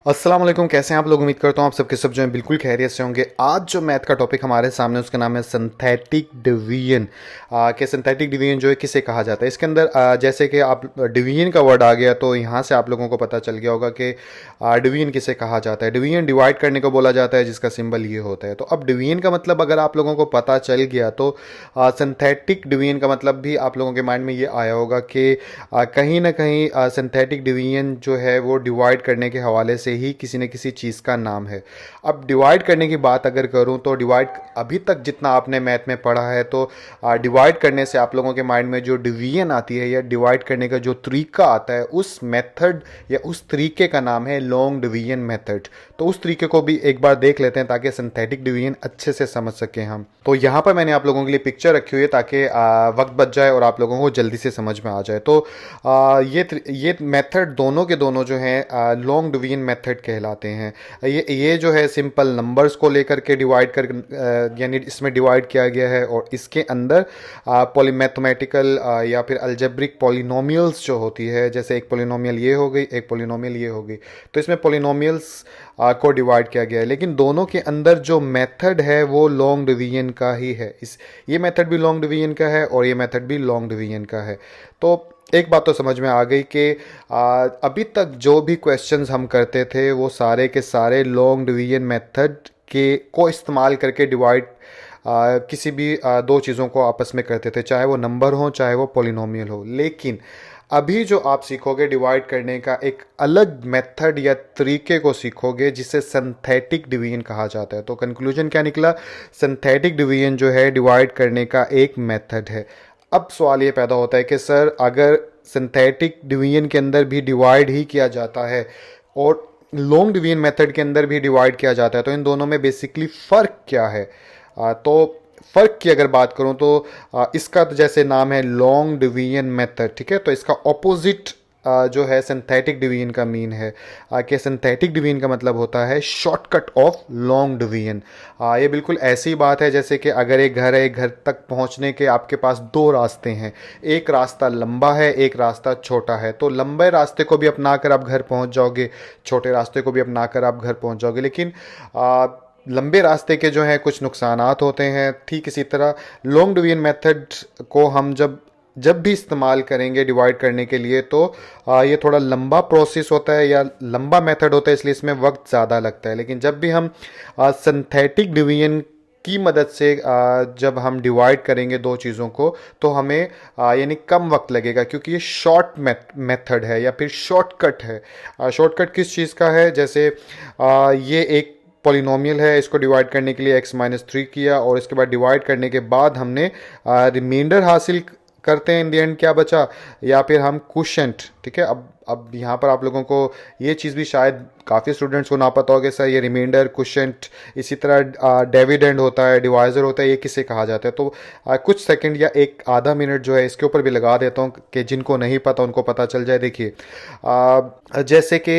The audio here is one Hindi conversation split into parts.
अस्सलाम वालेकुम। कैसे हैं आप लोग? उम्मीद करता हूँ आप सबके सब जो हैं बिल्कुल खैरियत से होंगे। आज जो मैथ का टॉपिक हमारे सामने उसका नाम है सिंथेटिक डिवीजन। कि सिंथेटिक डिवीजन जो है किसे कहा जाता है। इसके अंदर जैसे कि आप डिवीजन का वर्ड आ गया तो यहाँ से आप लोगों को पता चल गया होगा कि डिवीजन किसे कहा जाता है। डिवीजन डिवाइड करने को बोला जाता है जिसका सिंबल ये होता है। तो अब डिवीजन का मतलब अगर आप लोगों को पता चल गया तो सिंथेटिक डिवीजन का मतलब भी आप लोगों के माइंड में ये आया होगा कि कहीं ना कहीं सिंथेटिक डिवीजन जो है वो डिवाइड करने के हवाले से ही किसी न किसी चीज़ का नाम है। अब डिवाइड करने की बात अगर करूं तो डिवाइड अभी तक जितना आपने मैथ में पढ़ा है तो डिवाइड करने से आप लोगों के माइंड में जो डिवीजन आती है या डिवाइड करने का जो तरीका आता है उस मेथड या उस तरीके का नाम है लॉन्ग डिवीजन मेथड। तो उस तरीके को भी एक बार देख लेते हैं ताकि सिंथेटिक डिवीजन अच्छे से समझ सकें हम। तो यहाँ पर मैंने आप लोगों के लिए पिक्चर रखी हुई है ताकि वक्त बच जाए और आप लोगों को जल्दी से समझ में आ जाए। तो ये मेथड दोनों के दोनों जो हैं लॉन्ग डिवीजन मेथड कहलाते हैं। ये जो है सिंपल नंबर्स को लेकर के डिवाइड कर यानी इसमें डिवाइड किया गया है और इसके अंदर मैथमेटिकल या फिर अलजेब्रिक पॉलिनोमियल्स जो होती है, जैसे एक पॉलिनोमियल ये हो गई, एक पॉलिनोमियल ये हो गई, तो इसमें पॉलिनोमियल्स को डिवाइड किया गया है। लेकिन दोनों के अंदर जो मेथड है वो लॉन्ग डिवीजन का ही है। ये मेथड भी लॉन्ग डिवीजन का है और ये मेथड भी लॉन्ग डिवीजन का है। तो एक बात तो समझ में आ गई कि अभी तक जो भी क्वेश्चंस हम करते थे वो सारे के सारे लॉन्ग डिवीजन मेथड के को इस्तेमाल करके डिवाइड किसी भी दो चीज़ों को आपस में करते थे, चाहे वो नंबर हो चाहे वो पॉलिनोमियल हो। लेकिन अभी जो आप सीखोगे डिवाइड करने का एक अलग मेथड या तरीके को सीखोगे जिसे सिंथेटिक डिवीजन कहा जाता है। तो कंक्लूजन क्या निकला? सिंथेटिक डिवीजन जो है डिवाइड करने का एक मेथड है। अब सवाल ये पैदा होता है कि सर अगर सिंथेटिक डिवीजन के अंदर भी डिवाइड ही किया जाता है और लॉन्ग डिवीजन मेथड के अंदर भी डिवाइड किया जाता है तो इन दोनों में बेसिकली फ़र्क क्या है? तो फ़र्क की अगर बात करूं तो इसका तो जैसे नाम है लॉन्ग डिवीजन मेथड, ठीक है, तो इसका ऑपोजिट जो है सिंथेटिक डिवीजन का मीन है कि सिंथेटिक डिवीजन का मतलब होता है शॉर्टकट ऑफ लॉन्ग डिवीजन। ये बिल्कुल ऐसी बात है जैसे कि अगर एक घर है, एक घर तक पहुंचने के आपके पास दो रास्ते हैं, एक रास्ता लंबा है, एक रास्ता छोटा है। तो लंबे रास्ते को भी अपना कर आप घर पहुंच जाओगे, छोटे रास्ते को भी अपना कर आप घर पहुंच जाओगे। लेकिन लंबे रास्ते के जो हैं कुछ नुकसानात होते हैं। ठीक इसी तरह लॉन्ग डिवीजन मेथड को हम जब जब भी इस्तेमाल करेंगे डिवाइड करने के लिए तो ये थोड़ा लंबा प्रोसेस होता है या लंबा मेथड होता है, इसलिए इसमें वक्त ज़्यादा लगता है। लेकिन जब भी हम सिंथेटिक डिवीजन की मदद से जब हम डिवाइड करेंगे दो चीज़ों को तो हमें यानी कम वक्त लगेगा, क्योंकि ये शॉर्ट मेथड है या फिर शॉर्टकट है। शॉर्टकट किस चीज़ का है? जैसे ये एक पॉलिनोमियल है, इसको डिवाइड करने के लिए x-3 किया और इसके बाद डिवाइड करने के बाद हमने रिमाइंडर हासिल करते हैं। इन द एंड क्या बचा? या फिर हम क्वोशेंट, ठीक है। अब यहाँ पर आप लोगों को ये चीज़ भी शायद काफ़ी स्टूडेंट्स को ना पता होगा सर ये रिमाइंडर, क्वोशेंट, इसी तरह डिविडेंड होता है, डिवाइज़र होता है, ये किसे कहा जाता है। तो कुछ सेकंड या एक आधा मिनट जो है इसके ऊपर भी लगा देता हूँ कि जिनको नहीं पता उनको पता चल जाए। देखिए जैसे कि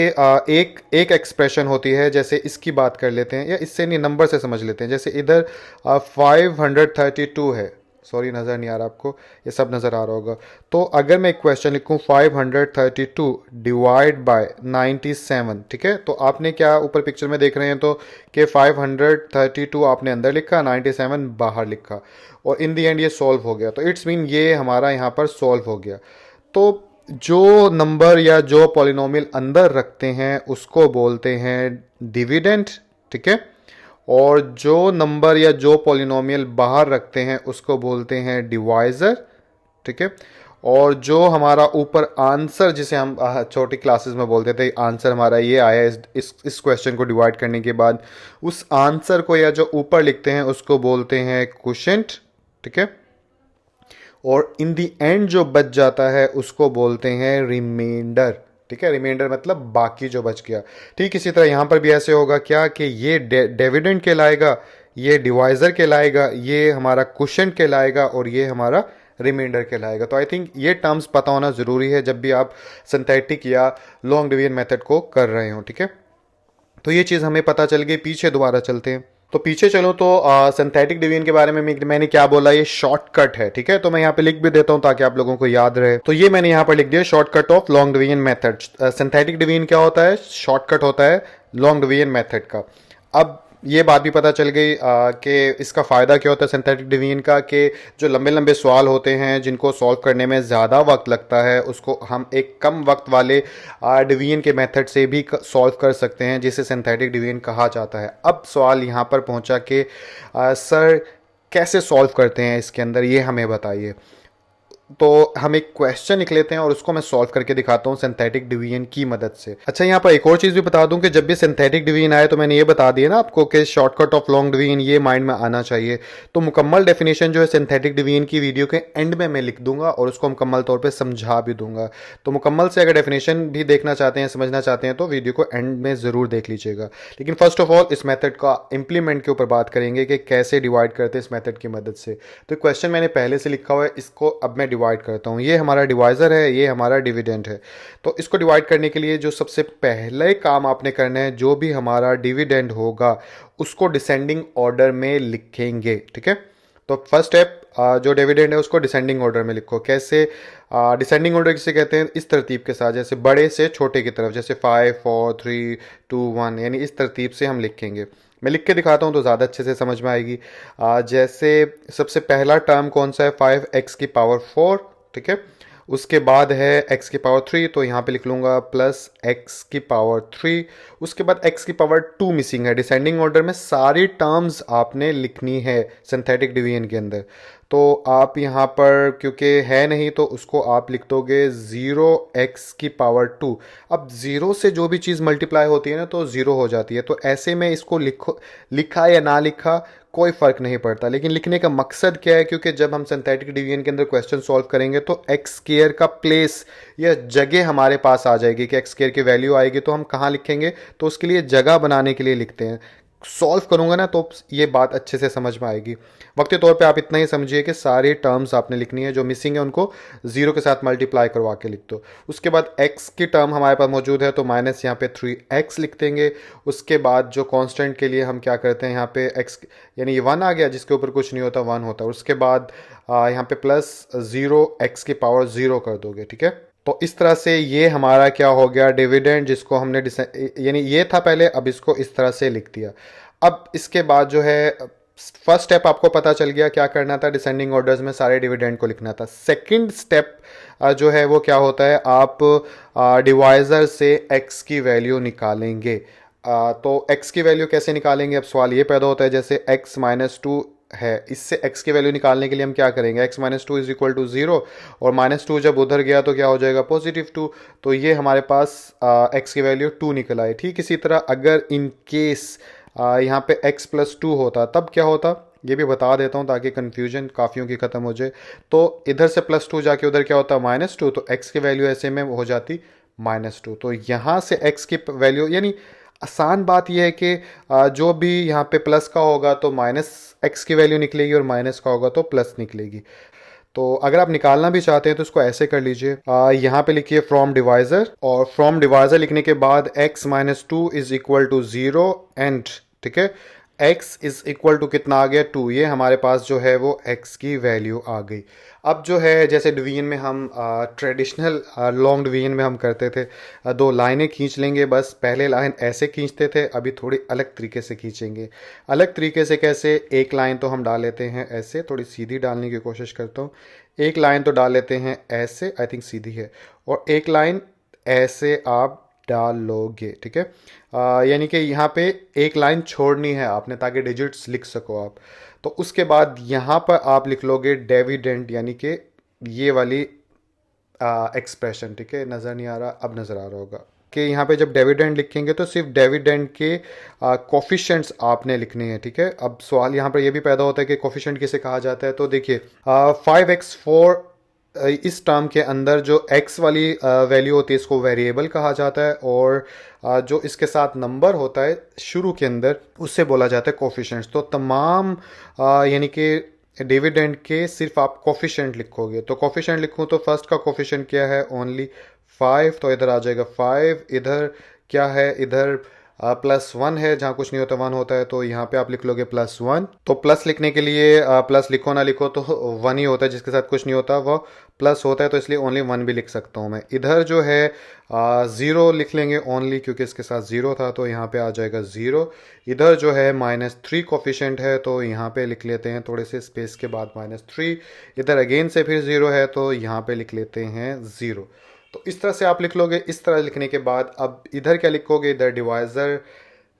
एक एक्सप्रेशन होती है, जैसे इसकी बात कर लेते हैं या इससे नहीं नंबर से समझ लेते हैं। जैसे इधर 532 है, सॉरी नज़र नहीं आ रहा आपको, ये सब नज़र आ रहा होगा। तो अगर मैं एक क्वेश्चन लिखूँ 532 डिवाइड बाय 97, ठीक है, तो आपने क्या ऊपर पिक्चर में देख रहे हैं तो कि 532 आपने अंदर लिखा, 97 बाहर लिखा और इन दी एंड ये सॉल्व हो गया। तो इट्स मीन ये हमारा यहाँ पर सॉल्व हो गया। तो जो नंबर या जो पॉलिनोमियल अंदर रखते हैं उसको बोलते हैं डिविडेंड, ठीक है, और जो नंबर या जो पॉलिनोमियल बाहर रखते हैं उसको बोलते हैं डिवाइज़र, ठीक है। और जो हमारा ऊपर आंसर जिसे हम छोटी क्लासेस में बोलते थे आंसर हमारा ये आया इस क्वेश्चन को डिवाइड करने के बाद, उस आंसर को या जो ऊपर लिखते हैं उसको बोलते हैं क्वोशेंट, ठीक है। और इन दी एंड जो बच जाता है उसको बोलते हैं रिमाइंडर, ठीक है। रिमाइंडर मतलब बाकी जो बच गया। ठीक इसी तरह यहाँ पर भी ऐसे होगा क्या कि ये डिविडेंड कहलाएगा, ये डिवाइज़र कहलाएगा, ये हमारा क्वोशेंट कहलाएगा और ये हमारा रिमाइंडर कहलाएगा। तो आई थिंक ये टर्म्स पता होना ज़रूरी है जब भी आप सिंथेटिक या लॉन्ग डिवीजन मेथड को कर रहे हो, ठीक है। तो ये चीज़ हमें पता चल गई। पीछे दोबारा चलते हैं। तो पीछे चलो तो सिंथेटिक डिवीजन के बारे में मैंने क्या बोला, ये शॉर्टकट है, ठीक है। तो मैं यहाँ पे लिख भी देता हूँ ताकि आप लोगों को याद रहे। तो ये मैंने यहाँ पर लिख दिया, shortcut of long division method. Synthetic division क्या होता है, शॉर्टकट होता है लॉन्ग डिवीजन मेथड का। अब ये बात भी पता चल गई कि इसका फ़ायदा क्या होता है सिंथेटिक डिवीजन का, कि जो लंबे लंबे सवाल होते हैं जिनको सॉल्व करने में ज़्यादा वक्त लगता है, उसको हम एक कम वक्त वाले डिवीजन के मेथड से भी सॉल्व कर सकते हैं, जिसे सिंथेटिक डिवीजन कहा जाता है। अब सवाल यहाँ पर पहुँचा कि सर कैसे सॉल्व करते हैं इसके अंदर, ये हमें बताइए। तो हम एक क्वेश्चन लिख लेते हैं और उसको मैं सॉल्व करके दिखाता हूँ सिंथेटिक डिवीजन की मदद से। अच्छा, यहाँ पर एक और चीज़ भी बता दूं कि जब भी सिंथेटिक डिवीजन आए तो मैंने ये बता दिया ना आपको कि शॉर्टकट ऑफ लॉन्ग डिवीजन, ये माइंड में आना चाहिए। तो मुकम्मल डेफिनेशन जो है सिंथेटिक डिवीजन की वीडियो के एंड में मैं लिख दूंगा और उसको मुकम्मल तौर पर समझा भी दूंगा। तो मुकम्मल से अगर डेफिनेशन भी देखना चाहते हैं, समझना चाहते हैं, तो वीडियो को एंड में ज़रूर देख लीजिएगा। लेकिन फर्स्ट ऑफ ऑल इस मेथड का इम्प्लीमेंट के ऊपर बात करेंगे कि कैसे डिवाइड करते हैं इस मेथड की मदद से। तो क्वेश्चन मैंने पहले से लिखा हुआ है, इसको अब मैं डिवाइड करता हूँ। ये हमारा डिवाइजर है, ये हमारा डिविडेंड है। तो इसको डिवाइड करने के लिए जो सबसे पहले काम आपने करना है, जो भी हमारा डिविडेंड होगा उसको डिसेंडिंग ऑर्डर में लिखेंगे, ठीक है। तो फर्स्ट स्टेप, जो डिविडेंड है उसको डिसेंडिंग ऑर्डर में लिखो। कैसे डिसेंडिंग ऑर्डर किसे कहते हैं, इस तरतीब के साथ, जैसे बड़े से छोटे की तरफ, जैसे 5 4 3 2 1, यानी इस तरतीब से हम लिखेंगे। मैं लिख के दिखाता हूँ तो ज़्यादा अच्छे से समझ में आएगी। जैसे सबसे पहला टर्म कौन सा है, 5x की पावर 4, ठीक है। उसके बाद है x की पावर 3, तो यहाँ पे लिख लूँगा प्लस x की पावर 3। उसके बाद x की पावर 2 मिसिंग है। डिसेंडिंग ऑर्डर में सारी टर्म्स आपने लिखनी है सिंथेटिक डिवीजन के अंदर। तो आप यहाँ पर क्योंकि है नहीं तो उसको आप लिख दोगे 0x की पावर 2। अब 0 से जो भी चीज़ मल्टीप्लाई होती है ना तो 0 हो जाती है। तो ऐसे में इसको लिखा या ना लिखा कोई फ़र्क नहीं पड़ता। लेकिन लिखने का मकसद क्या है, क्योंकि जब हम सिंथेटिक डिवीजन के अंदर क्वेश्चन सॉल्व करेंगे तो एक्स स्क्वायर का प्लेस या जगह हमारे पास आ जाएगी कि एक्स स्क्वायर की वैल्यू आएगी तो हम कहाँ लिखेंगे। तो उसके लिए जगह बनाने के लिए लिखते हैं। सॉल्व करूंगा ना तो ये बात अच्छे से समझ में आएगी। वक्ती तौर पे आप इतना ही समझिए कि सारी टर्म्स आपने लिखनी है, जो मिसिंग है उनको 0 के साथ मल्टीप्लाई करवा के लिख दो। उसके बाद x की टर्म हमारे पास मौजूद है तो माइनस यहाँ पे 3x लिख देंगे। उसके बाद जो कांस्टेंट के लिए हम क्या करते हैं, यहाँ पे x यानी ये 1 आ गया, जिसके ऊपर कुछ नहीं होता 1 होता है। उसके बाद यहाँ पे प्लस 0x की पावर 0 कर दोगे, ठीक है। तो इस तरह से ये हमारा क्या हो गया, डिविडेंड, जिसको हमने यानी ये था पहले, अब इसको इस तरह से लिख दिया। अब इसके बाद जो है फर्स्ट स्टेप आपको पता चल गया क्या करना था, डिसेंडिंग ऑर्डर्स में सारे डिविडेंड को लिखना था। सेकंड स्टेप जो है वो क्या होता है, आप डिवाइजर से x की वैल्यू निकालेंगे। तो x की वैल्यू कैसे निकालेंगे, अब सवाल ये पैदा होता है, जैसे x माइनस 2 है, इससे x की वैल्यू निकालने के लिए हम क्या करेंगे, x minus 2 is equal to 0, और माइनस 2 जब उधर गया तो क्या हो जाएगा, पॉजिटिव 2। तो ये हमारे पास x की वैल्यू 2 निकल आई। ठीक इसी तरह अगर इन केस यहाँ पे x प्लस 2 होता तब क्या होता, ये भी बता देता हूँ ताकि कन्फ्यूजन काफ़ियों की ख़त्म हो जाए। तो इधर से प्लस 2 जाके उधर क्या होता, माइनस 2, तो x की वैल्यू ऐसे में हो जाती माइनस 2। तो यहाँ से x की वैल्यू, यानी आसान बात यह है कि जो भी यहाँ पे प्लस का होगा तो माइनस x की वैल्यू निकलेगी और माइनस का होगा तो प्लस निकलेगी। तो अगर आप निकालना भी चाहते हैं तो इसको ऐसे कर लीजिए, यहाँ पे लिखिए फ्रॉम डिवाइजर, और फ्रॉम डिवाइजर लिखने के बाद x minus 2 is equal to 0 and, ठीक है, x इज इक्वल टू कितना आ गया, 2। ये हमारे पास जो है वो x की वैल्यू आ गई। अब जो है जैसे डिवीजन में हम ट्रेडिशनल लॉन्ग डिवीजन में हम करते थे, दो लाइनें खींच लेंगे बस। पहले लाइन ऐसे खींचते थे, अभी थोड़ी अलग तरीके से खींचेंगे। अलग तरीके से कैसे, एक लाइन तो हम डाल लेते हैं ऐसे, थोड़ी सीधी डालने की कोशिश करता हूँ। एक लाइन तो डाल लेते हैं ऐसे, आई थिंक सीधी है, और एक लाइन ऐसे आप डाल लोगे, ठीक है। यानी कि यहाँ पे एक लाइन छोड़नी है आपने ताकि डिजिट्स लिख सको आप। तो उसके बाद यहाँ पर आप लिख लोगे डिविडेंड, यानी कि ये वाली एक्सप्रेशन, ठीक है। नज़र नहीं आ रहा, अब नज़र आ रहा होगा कि यहाँ पे जब डिविडेंड लिखेंगे तो सिर्फ डिविडेंड के कोफिशिएंट्स आपने लिखने हैं, ठीक है। अब सवाल यहाँ पर यह भी पैदा होता है कि कोफिशिएंट किसे कहा जाता है। तो देखिए 5x4 इस टर्म के अंदर जो x वाली वैल्यू होती है इसको वेरिएबल कहा जाता है, और जो इसके साथ नंबर होता है शुरू के अंदर उससे बोला जाता है कोफिशिएंट्स। तो तमाम यानी कि डिविडेंड के सिर्फ आप कोफिशिएंट लिखोगे। तो कोफिशिएंट लिखूँ तो फर्स्ट का कोफिशिएंट क्या है, ओनली 5, तो इधर आ जाएगा 5। इधर क्या है, इधर +1 है, जहाँ कुछ नहीं होता 1 होता है, तो यहाँ पे आप लिख लोगे +1। तो प्लस लिखने के लिए प्लस लिखो ना लिखो तो 1 ही होता है, जिसके साथ कुछ नहीं होता वो प्लस होता है, तो इसलिए ओनली 1 भी लिख सकता हूँ मैं। इधर जो है 0 लिख लेंगे ओनली, क्योंकि इसके साथ 0 था तो यहाँ पे आ जाएगा 0। इधर जो है -3 कोफिशेंट है, तो यहाँ पे लिख लेते हैं थोड़े से स्पेस के बाद -3। इधर अगेन से फिर 0 है, तो यहाँ पे लिख लेते हैं 0। तो इस तरह से आप लिख लोगे। इस तरह लिखने के बाद अब इधर क्या लिखोगे, इधर डिवाइज़र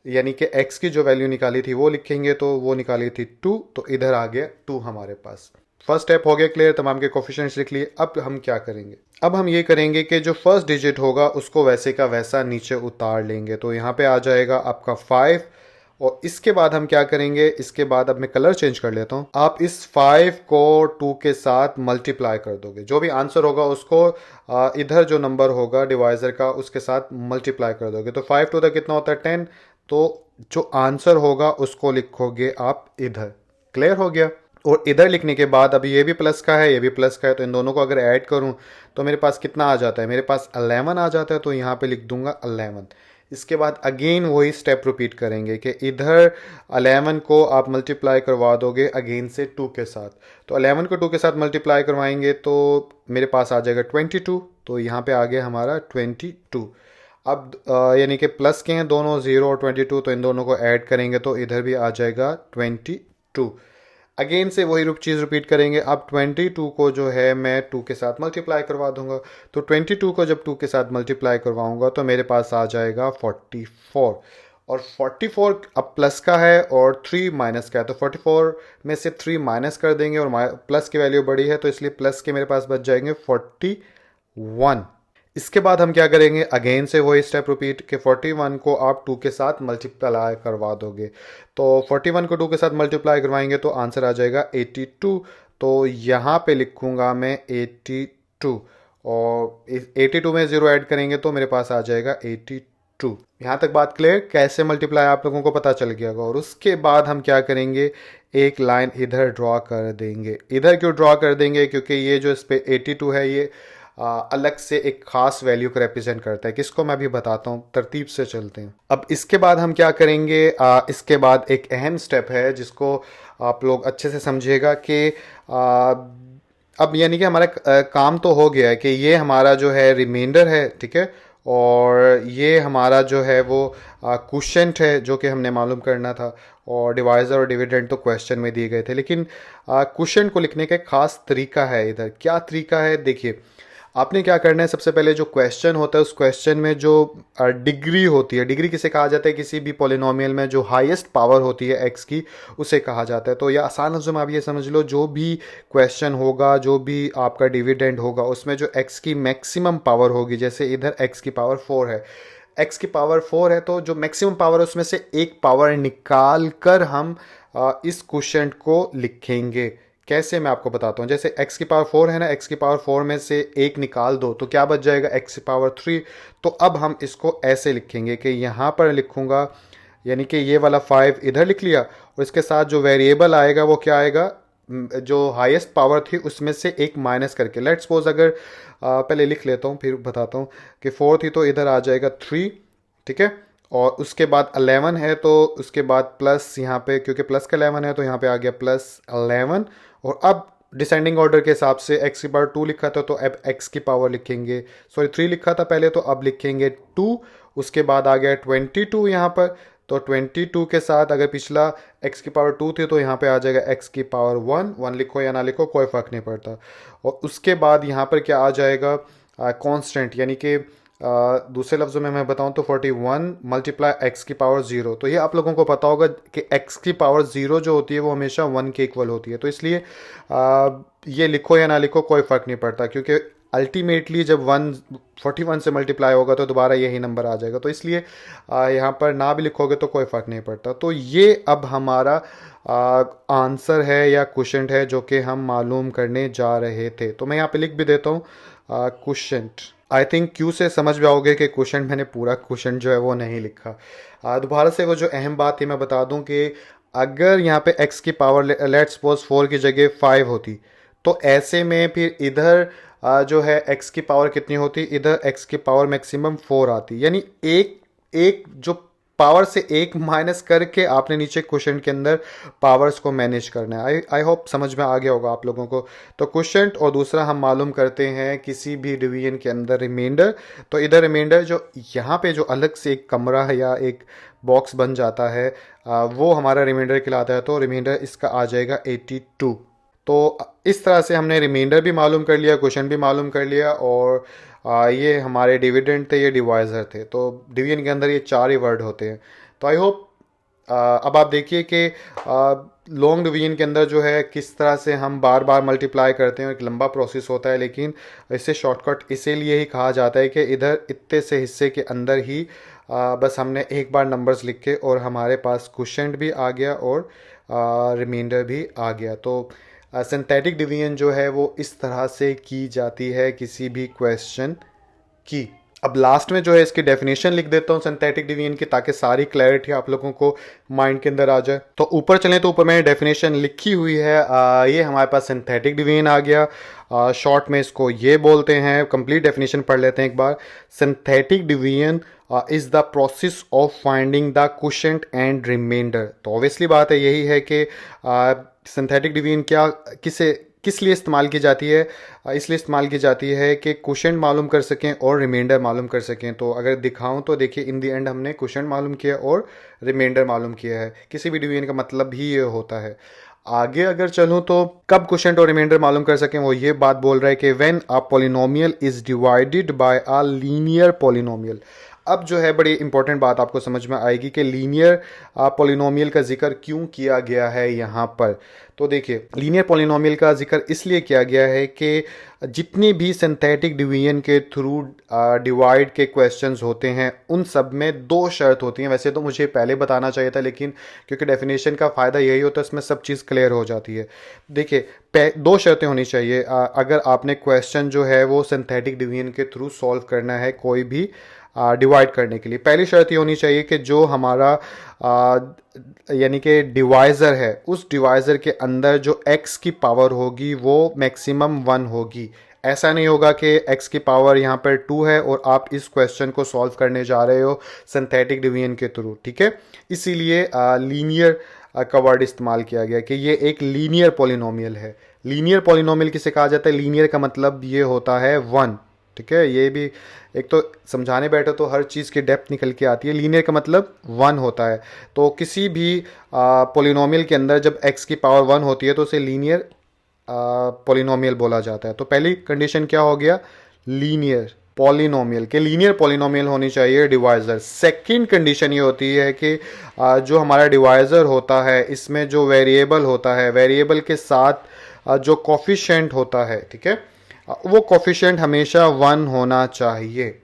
यानी कि x की जो वैल्यू निकाली थी वो लिखेंगे, तो वो निकाली थी 2, तो इधर आ गया 2 हमारे पास। फर्स्ट स्टेप हो गया क्लियर, तमाम के कोफिशिएंट्स लिख लिए। अब हम क्या करेंगे, अब हम ये करेंगे कि जो फर्स्ट डिजिट होगा उसको वैसे का वैसा नीचे उतार लेंगे, तो यहाँ पे आ जाएगा आपका 5। और इसके बाद हम क्या करेंगे, इसके बाद अब मैं कलर चेंज कर लेता हूँ। आप इस 5 को 2 के साथ मल्टीप्लाई कर दोगे, जो भी आंसर होगा उसको इधर जो नंबर होगा डिवाइजर का उसके साथ मल्टीप्लाई कर दोगे। तो 5 टू द कितना होता है 10, तो जो आंसर होगा उसको लिखोगे आप इधर। क्लियर हो गया। और इधर लिखने के बाद अभी ये भी प्लस का है, ये भी प्लस का है, तो इन दोनों को अगर ऐड करूं तो मेरे पास कितना आ जाता है, मेरे पास 11 आ जाता है, तो यहाँ पे लिख दूंगा 11। इसके बाद अगेन वही स्टेप रिपीट करेंगे कि इधर 11 को आप मल्टीप्लाई करवा दोगे अगेन से 2 के साथ। तो 11 को 2 के साथ मल्टीप्लाई करवाएंगे तो मेरे पास आ जाएगा 22, तो यहाँ पे आ गया हमारा 22। अब यानी कि प्लस के हैं दोनों 0 और 22, तो इन दोनों को ऐड करेंगे तो इधर भी आ जाएगा 22। अगेन से वही चीज़ रिपीट करेंगे। अब 22 को जो है मैं 2 के साथ मल्टीप्लाई करवा दूंगा, तो 22 को जब 2 के साथ मल्टीप्लाई करवाऊंगा तो मेरे पास आ जाएगा 44। और 44 अब प्लस का है और 3 माइनस का है, तो 44 में से 3 माइनस कर देंगे और प्लस की वैल्यू बड़ी है, तो इसलिए प्लस के मेरे पास बच जाएंगे 41। इसके बाद हम क्या करेंगे, अगेन से वही स्टेप रिपीट कि 41 को आप 2 के साथ मल्टीप्लाई करवा दोगे। तो 41 को 2 के साथ मल्टीप्लाई करवाएंगे तो आंसर आ जाएगा 82। तो यहाँ पे लिखूंगा मैं 82, और 82 में 0 ऐड करेंगे तो मेरे पास आ जाएगा 82। यहाँ तक बात क्लियर, कैसे मल्टीप्लाई आप लोगों को पता चल गया होगा। और उसके बाद हम क्या करेंगे, एक लाइन इधर ड्रॉ कर देंगे। इधर क्यों ड्रॉ कर देंगे, क्योंकि ये जो इस पे 82 है ये अलग से एक खास वैल्यू को रिप्रेजेंट करता है, किसको मैं अभी बताता हूँ, तरतीब से चलते हैं। अब इसके बाद हम क्या करेंगे, इसके बाद एक अहम स्टेप है जिसको आप लोग अच्छे से समझिएगा कि अब यानी कि हमारा काम तो हो गया है कि ये हमारा जो है रिमाइंडर है, ठीक है, और ये हमारा जो है वो क्वोशिएंट है जो कि हमने मालूम करना था, और डिवाइजर और डिविडेंड तो क्वेश्चन में दिए गए थे। लेकिन क्वोशिएंट को लिखने का एक खास तरीका है। इधर क्या तरीका है, देखिए आपने क्या करना है, सबसे पहले जो क्वेश्चन होता है उस क्वेश्चन में जो डिग्री होती है, डिग्री किसे कहा जाता है, किसी भी पॉलिनोमियल में जो हाईएस्ट पावर होती है एक्स की उसे कहा जाता है। तो या आसान लफ्ज़ों में आप ये समझ लो, जो भी क्वेश्चन होगा, जो भी आपका डिविडेंड होगा, उसमें जो एक्स की मैक्सिमम पावर होगी, जैसे इधर एक्स की पावर 4 है, एक्स की पावर 4 है, तो जो मैक्सिमम पावर है उसमें से एक पावर निकाल कर हम इस क्वोशिएंट को लिखेंगे। कैसे, मैं आपको बताता हूँ। जैसे x की पावर 4 है ना, x की पावर 4 में से एक निकाल दो तो क्या बच जाएगा, x की पावर 3। तो अब हम इसको ऐसे लिखेंगे कि यहाँ पर लिखूंगा, यानी कि ये वाला 5 इधर लिख लिया, और इसके साथ जो वेरिएबल आएगा वो क्या आएगा, जो हाईएस्ट पावर थी उसमें से एक माइनस करके। लेट्स सपोज अगर पहले लिख लेता हूँ फिर बताता हूँ कि 4 थी तो इधर आ जाएगा 3, ठीक है, और उसके बाद 11 है तो उसके बाद प्लस यहाँ पे, क्योंकि प्लस का 11 है तो यहाँ पे आ गया +11। और अब डिसेंडिंग ऑर्डर के हिसाब से x की पावर 2 लिखा था तो अब x की पावर लिखेंगे, सॉरी 3 लिखा था पहले तो अब लिखेंगे 2। उसके बाद आ गया 22 यहाँ पर, तो 22 के साथ अगर पिछला x की पावर 2 थी तो यहाँ पे आ जाएगा x की पावर 1 लिखो या ना लिखो कोई फ़र्क नहीं पड़ता। और उसके बाद यहाँ पर क्या आ जाएगा, कांस्टेंट, यानी कि दूसरे लफ्ज़ों में मैं बताऊं तो 41 मल्टीप्लाई एक्स की पावर 0। तो ये आप लोगों को पता होगा कि एक्स की पावर 0 जो होती है वो हमेशा 1 के इक्वल होती है, तो इसलिए ये लिखो या ना लिखो कोई फ़र्क नहीं पड़ता, क्योंकि अल्टीमेटली जब 41 से मल्टीप्लाई होगा तो दोबारा यही नंबर आ जाएगा, तो इसलिए यहाँ पर ना भी लिखोगे तो कोई फ़र्क नहीं पड़ता। तो ये अब हमारा आंसर है या क्वोशिएंट है जो कि हम मालूम करने जा रहे थे। तो मैं यहाँ पे लिख भी देता हूँ क्वोशिएंट। आई थिंक क्यू से समझ जाओगे कि क्वोशिएंट मैंने पूरा क्वोशिएंट जो है वो नहीं लिखा। दोबारा से वो जो अहम बात थी मैं बता दूं कि अगर यहाँ पे x की पावर लेट्स सपोज 4 की जगह 5 होती, तो ऐसे में फिर इधर जो है x की पावर कितनी होती, इधर x की पावर मैक्सिमम 4 आती, यानी एक एक जो पावर से एक माइनस करके आपने नीचे क्वोशेंट के अंदर पावर्स को मैनेज करना है। आई होप समझ में आ गया होगा आप लोगों को। तो क्वोशेंट और दूसरा हम मालूम करते हैं किसी भी डिवीजन के अंदर रिमाइंडर। तो इधर रिमाइंडर जो यहाँ पे जो अलग से एक कमरा है या एक बॉक्स बन जाता है वो हमारा रिमाइंडर कहलाता है। तो रिमाइंडर इसका आ जाएगा 82। तो इस तरह से हमने रिमाइंडर भी मालूम कर लिया, क्वेश्चन भी मालूम कर लिया, और ये हमारे डिविडेंड थे, ये डिवाइज़र थे। तो डिवीजन के अंदर ये चार ही वर्ड होते हैं। तो आई होप अब आप देखिए कि लॉन्ग डिवीजन के अंदर जो है किस तरह से हम बार बार मल्टीप्लाई करते हैं। एक लंबा प्रोसेस होता है, लेकिन इसे शॉर्टकट इसीलिए ही कहा जाता है कि इधर इतने से हिस्से के अंदर ही बस हमने एक बार नंबर्स लिखे और हमारे पास क्वोशेंट भी आ गया और रिमाइंडर भी आ गया। तो सिंथेटिक डिवीजन जो है वो इस तरह से की जाती है किसी भी क्वेश्चन की। अब लास्ट में जो है इसकी डेफिनेशन लिख देता हूँ सिंथेटिक डिवीजन की, ताकि सारी क्लैरिटी आप लोगों को माइंड के अंदर आ जाए। तो ऊपर चलें तो ऊपर मैंने डेफिनेशन लिखी हुई है। ये हमारे पास सिंथेटिक डिवीजन आ गया। शॉर्ट में इसको ये बोलते हैं। कंप्लीट डेफिनेशन पढ़ लेते हैं एक बार। Synthetic division is the process of finding the quotient and remainder. तो ऑब्वियसली बात है यही है कि सिंथेटिक डिवीजन किस लिए इस्तेमाल की जाती है। इसलिए इस्तेमाल की जाती है कि क्वोशेंट मालूम कर सकें और रिमाइंडर मालूम कर सकें। तो अगर दिखाऊं तो देखिए इन दी एंड हमने क्वोशेंट मालूम किया और रिमाइंडर मालूम किया है। किसी भी डिवीजन का मतलब ही ये होता है। आगे अगर चलूं तो कब क्वोशेंट और रिमाइंडर मालूम कर सकें, वो ये बात बोल रहा है कि when a polynomial is divided by a linear polynomial. अब जो है बड़ी इंपॉर्टेंट बात आपको समझ में आएगी कि लीनियर पॉलिनोमियल का जिक्र क्यों किया गया है यहाँ पर। तो देखिए लीनियर पॉलिनोमियल का जिक्र इसलिए किया गया है कि जितनी भी सिंथेटिक डिवीजन के थ्रू डिवाइड के क्वेश्चंस होते हैं उन सब में दो शर्त होती हैं। वैसे तो मुझे पहले बताना चाहिए था, लेकिन क्योंकि डेफिनेशन का फ़ायदा यही होता है, इसमें सब चीज़ क्लियर हो जाती है। देखिए दो शर्तें होनी चाहिए अगर आपने क्वेश्चन जो है वो सिंथेटिक डिवीजन के थ्रू सॉल्व करना है कोई भी डिवाइड करने के लिए। पहली शर्त ये होनी चाहिए कि जो हमारा यानी कि डिवाइज़र है उस डिवाइज़र के अंदर जो x की पावर होगी वो मैक्सिमम 1 होगी। ऐसा नहीं होगा कि x की पावर यहाँ पर 2 है और आप इस क्वेश्चन को सॉल्व करने जा रहे हो सिंथेटिक डिवीजन के थ्रू, ठीक है। इसीलिए लीनियर का वर्ड इस्तेमाल किया गया कि ये एक लीनियर पॉलिनोमियल है। लीनियर पॉलिनोमियल किसे कहा जाता है? लीनियर का मतलब ये होता है 1, ठीक है। ये भी एक तो समझाने बैठो तो हर चीज़ की डेप्थ निकल के आती है। लीनियर का मतलब 1 होता है। तो किसी भी पॉलिनोमियल के अंदर जब x की पावर 1 होती है तो उसे लीनियर पॉलिनोमियल बोला जाता है। तो पहली कंडीशन क्या हो गया? लीनियर पॉलिनोमियल के लीनियर पॉलिनोमियल होनी चाहिए डिवाइज़र। सेकंड कंडीशन ये होती है कि जो हमारा डिवाइज़र होता है इसमें जो वेरिएबल होता है, वेरिएबल के साथ जो कोफिशिएंट होता है, ठीक है, वो कोफिशिएंट हमेशा 1 होना चाहिए।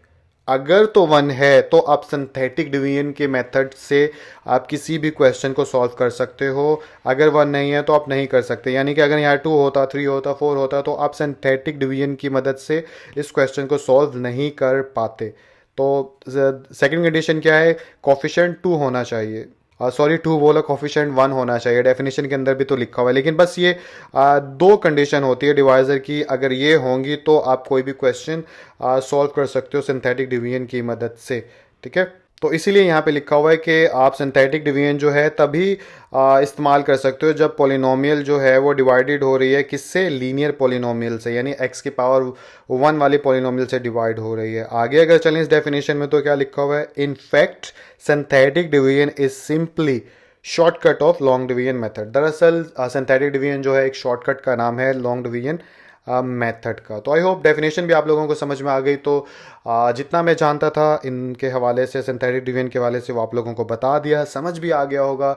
अगर तो 1 है तो आप सिंथेटिक डिवीजन के मेथड से आप किसी भी क्वेश्चन को सॉल्व कर सकते हो। अगर 1 नहीं है तो आप नहीं कर सकते। यानी कि अगर यहाँ 2 होता, 3 होता, 4 होता तो आप सिंथेटिक डिवीजन की मदद से इस क्वेश्चन को सॉल्व नहीं कर पाते। तो सेकंड कंडीशन क्या है? कोफिशिएंट 2 होना चाहिए। सॉरी 2 बोला, कोफिशिएंट 1 होना चाहिए। डेफिनेशन के अंदर भी तो लिखा हुआ है, लेकिन बस ये दो कंडीशन होती है डिवाइज़र की। अगर ये होंगी तो आप कोई भी क्वेश्चन सॉल्व कर सकते हो सिंथेटिक डिवीजन की मदद से, ठीक है। तो इसीलिए यहाँ पे लिखा हुआ है कि आप सिंथेटिक डिवीजन जो है तभी इस्तेमाल कर सकते हो जब पॉलिनोमियल जो है वो डिवाइडेड हो रही है किससे? लीनियर पॉलिनोमियल से, यानी x की पावर 1 वाली पॉलिनोमियल से डिवाइड हो रही है। आगे अगर चलें इस डेफिनेशन में तो क्या लिखा हुआ है? In fact synthetic division is simply shortcut of long division method. दरअसल सिंथेटिक डिवीजन जो है एक शॉर्टकट का नाम है लॉन्ग डिवीजन मेथड का। तो आई होप डेफिनेशन भी आप लोगों को समझ में आ गई। तो जितना मैं जानता था इनके हवाले से, सिंथेटिक डिवीजन के हवाले से, वो आप लोगों को बता दिया, समझ भी आ गया होगा।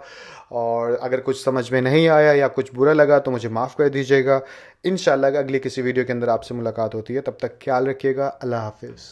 और अगर कुछ समझ में नहीं आया या कुछ बुरा लगा तो मुझे माफ़ कर दीजिएगा। इंशाल्लाह अगली किसी वीडियो के अंदर आपसे मुलाकात होती है। तब तक ख्याल रखिएगा। अल्लाह हाफिज़।